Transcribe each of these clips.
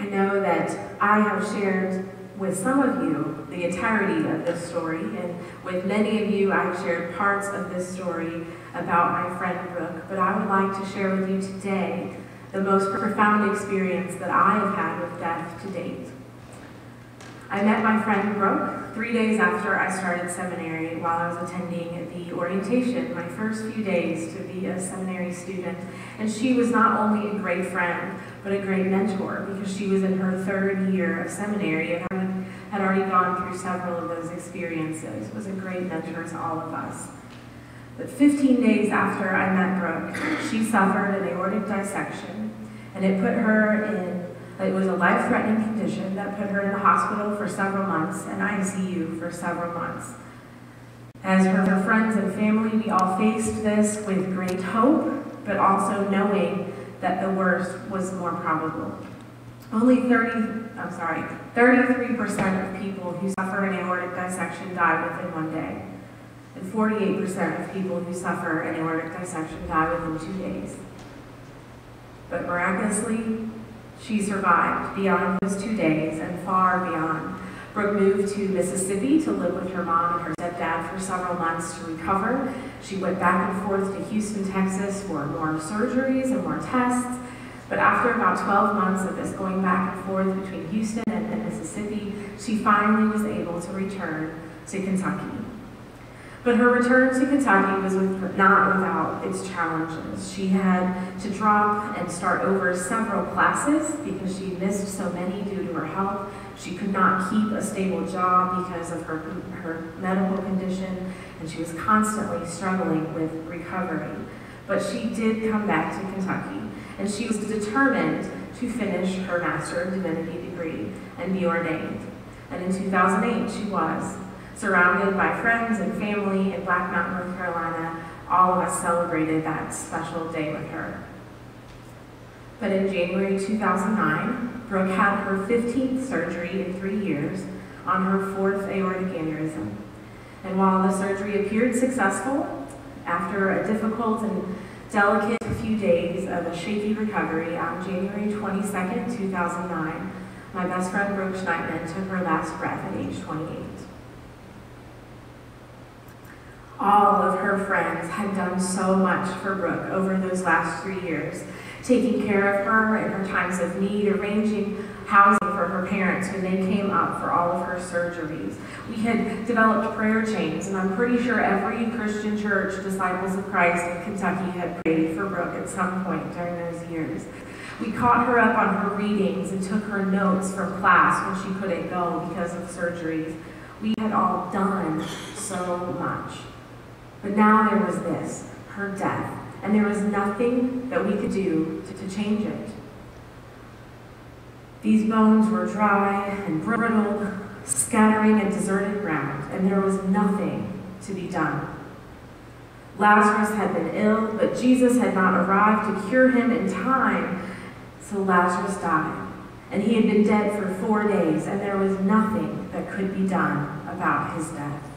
I know that I have shared with some of you the entirety of this story, and with many of you I've shared parts of this story about my friend Brooke, but I would like to share with you today the most profound experience that I have had with death to date. I met my friend Brooke 3 days after I started seminary while I was attending the orientation, my first few days to be a seminary student. And she was not only a great friend, but a great mentor, because she was in her 3rd year of seminary and I had already gone through several of those experiences. Was a great mentor to all of us. But 15 days after I met Brooke, she suffered an aortic dissection, and it put her in, it was a life-threatening condition that put her in the hospital for several months and ICU for several months. As her friends and family, we all faced this with great hope, but also knowing that the worst was more probable. Only 33% of people who suffer an aortic dissection die within 1 day. And 48% of people who suffer an aortic dissection die within 2 days. But miraculously, she survived beyond those 2 days and far beyond. Brooke moved to Mississippi to live with her mom and her stepdad for several months to recover. She went back and forth to Houston, Texas for more surgeries and more tests. But after about 12 months of this going back and forth between Houston and Mississippi, she finally was able to return to Kentucky. But her return to Kentucky was not without its challenges. She had to drop and start over several classes because she missed so many due to her health. She could not keep a stable job because of her medical condition, and she was constantly struggling with recovery. But she did come back to Kentucky, and she was determined to finish her Master of Divinity degree and be ordained. And in 2008, she was. Surrounded by friends and family in Black Mountain, North Carolina, all of us celebrated that special day with her. But in January 2009, Brooke had her 15th surgery in 3 years on her 4th aortic aneurysm. And while the surgery appeared successful, after a difficult and delicate few days of a shaky recovery, on January 22nd, 2009, my best friend Brooke Schneitman took her last breath at age 28. All of her friends had done so much for Brooke over those last 3 years, taking care of her in her times of need, arranging housing for her parents when they came up for all of her surgeries. We had developed prayer chains, and I'm pretty sure every Christian church, Disciples of Christ in Kentucky, had prayed for Brooke at some point during those years. We caught her up on her readings and took her notes from class when she couldn't go because of surgeries. We had all done so much. But now there was this, her death, and there was nothing that we could do to change it. These bones were dry and brittle, scattering a deserted ground, and there was nothing to be done. Lazarus had been ill, but Jesus had not arrived to cure him in time, so Lazarus died. And he had been dead for 4 days, and there was nothing that could be done about his death.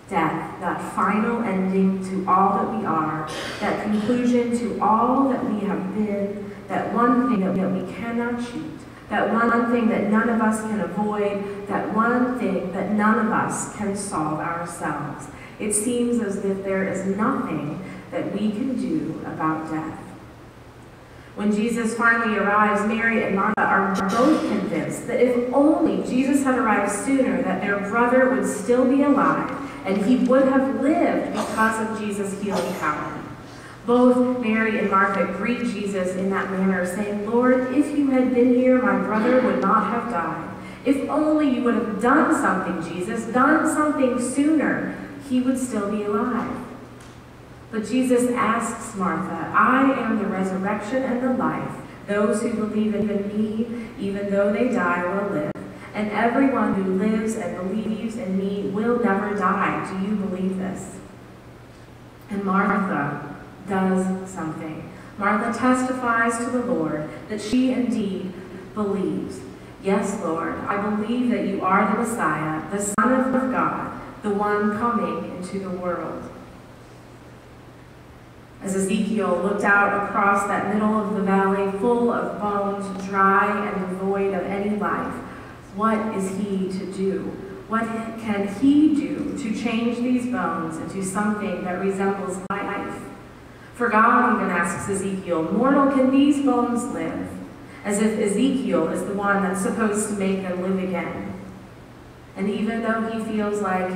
Death, that final ending to all that we are, that conclusion to all that we have been, that one thing that we cannot cheat, that one thing that none of us can avoid, that one thing that none of us can solve ourselves. It seems as if there is nothing that we can do about death. When Jesus finally arrives, Mary and Martha are both convinced that if only Jesus had arrived sooner, that their brother would still be alive, and he would have lived because of Jesus' healing power. Both Mary and Martha greet Jesus in that manner, saying, "Lord, if you had been here, my brother would not have died. If only you would have done something, Jesus, done something sooner, he would still be alive." But Jesus asks Martha, "I am the resurrection and the life. Those who believe in me, even though they die, will live. And everyone who lives and believes in me will never die. Do you believe this?" And Martha does something. Martha testifies to the Lord that she indeed believes. "Yes, Lord, I believe that you are the Messiah, the Son of God, the one coming into the world." As Ezekiel looked out across that middle of the valley full of bones, dry What is he to do? What can he do to change these bones into something that resembles life? For God even asks Ezekiel, "Mortal, can these bones live?" As if Ezekiel is the one that's supposed to make them live again. And even though he feels like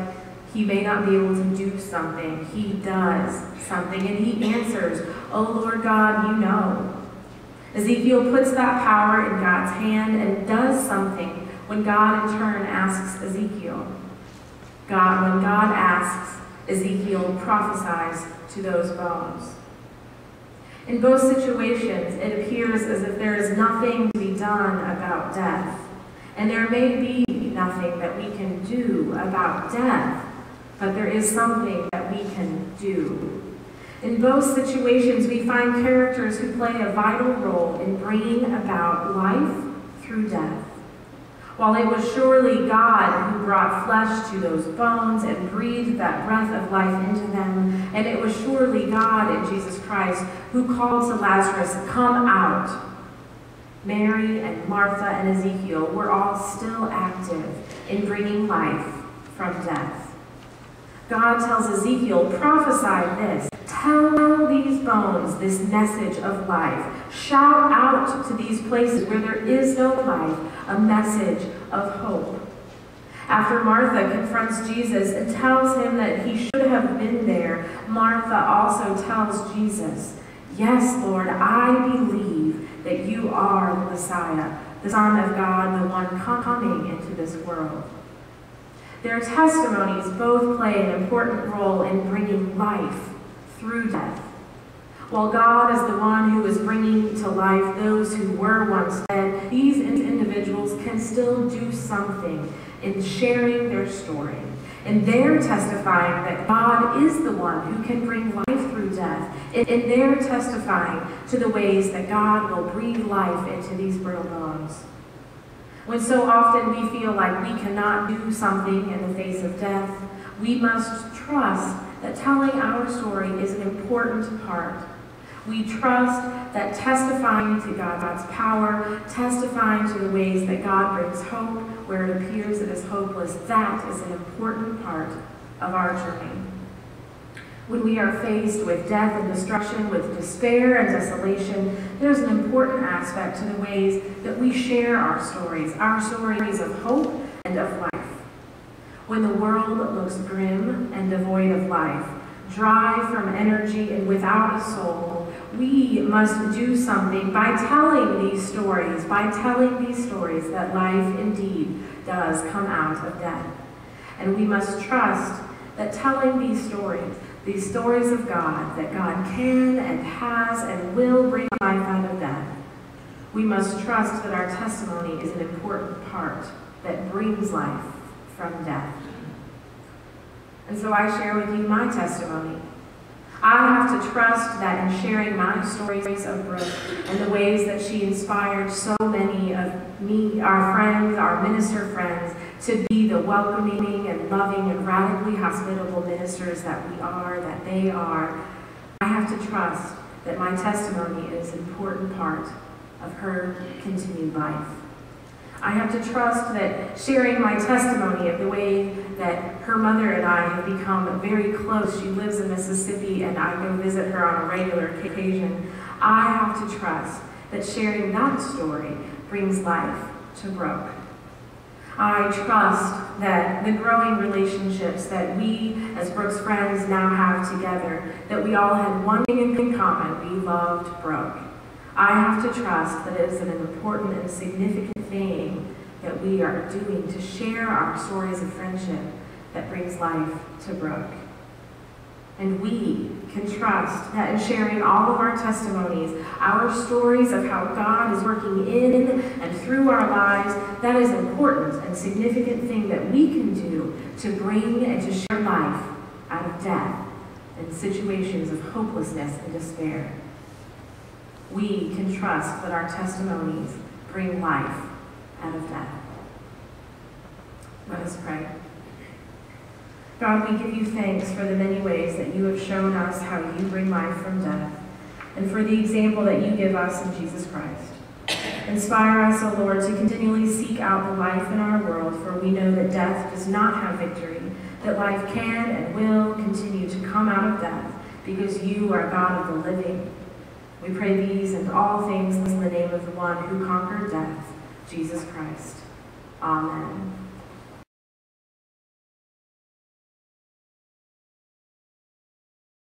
he may not be able to do something, he does something, and he answers, "Oh Lord God, you know." Ezekiel puts that power in God's hand and does something when God in turn asks Ezekiel. When God asks, Ezekiel prophesies to those bones. In both situations, it appears as if there is nothing to be done about death, and there may be nothing that we can do about death, but there is something that we can do. In both situations, we find characters who play a vital role in bringing about life through death. While it was surely God who brought flesh to those bones and breathed that breath of life into them, and it was surely God in Jesus Christ who called to Lazarus, "Come out," Mary and Martha and Ezekiel were all still active in bringing life from death. God tells Ezekiel, "Prophesy this. Tell these bones this message of life. Shout out to these places where there is no life, a message of hope." After Martha confronts Jesus and tells him that he should have been there, Martha also tells Jesus, "Yes, Lord, I believe that you are the Messiah, the Son of God, the one coming into this world." Their testimonies both play an important role in bringing life through death. While God is the one who is bringing to life those who were once dead, these individuals can still do something in sharing their story. And they're testifying that God is the one who can bring life through death. And they're testifying to the ways that God will breathe life into these brittle bones. When so often we feel like we cannot do something in the face of death, we must trust that telling our story is an important part. We trust that testifying to God's power, testifying to the ways that God brings hope where it appears it is hopeless, that is an important part of our journey. When we are faced with death and destruction, with despair and desolation, there's an important aspect to the ways that we share our stories of hope and of life. When the world looks grim and devoid of life, dry from energy and without a soul, we must do something by telling these stories that life indeed does come out of death. And we must trust that telling these stories of God, that God can and has and will bring life out of death, we must trust that our testimony is an important part that brings life from death. And so I share with you my testimony. I have to trust that in sharing my stories of Brooke and the ways that she inspired so many of me, our friends, our minister friends, to be the welcoming and loving and radically hospitable ministers that they are, I have to trust that my testimony is an important part of her continued life. I have to trust that sharing my testimony of the way that her mother and I have become very close, she lives in Mississippi and I go visit her on a regular occasion, I have to trust that sharing that story brings life to Brooke. I trust that the growing relationships that we as Brooke's friends now have together, that we all had one thing in common, we loved Brooke. I have to trust that it is an important and significant thing that we are doing to share our stories of friendship that brings life to Brooke. And we can trust that in sharing all of our testimonies, our stories of how God is working in and through our lives, that is an important and significant thing that we can do to bring and to share life out of death in situations of hopelessness and despair. We can trust that our testimonies bring life out of death. Let us pray. God, we give you thanks for the many ways that you have shown us how you bring life from death, and for the example that you give us in Jesus Christ. Inspire us, O Lord, to continually seek out the life in our world, for we know that death does not have victory, that life can and will continue to come out of death, because you are God of the living. We pray these and all things in the name of the one who conquered death, Jesus Christ. Amen.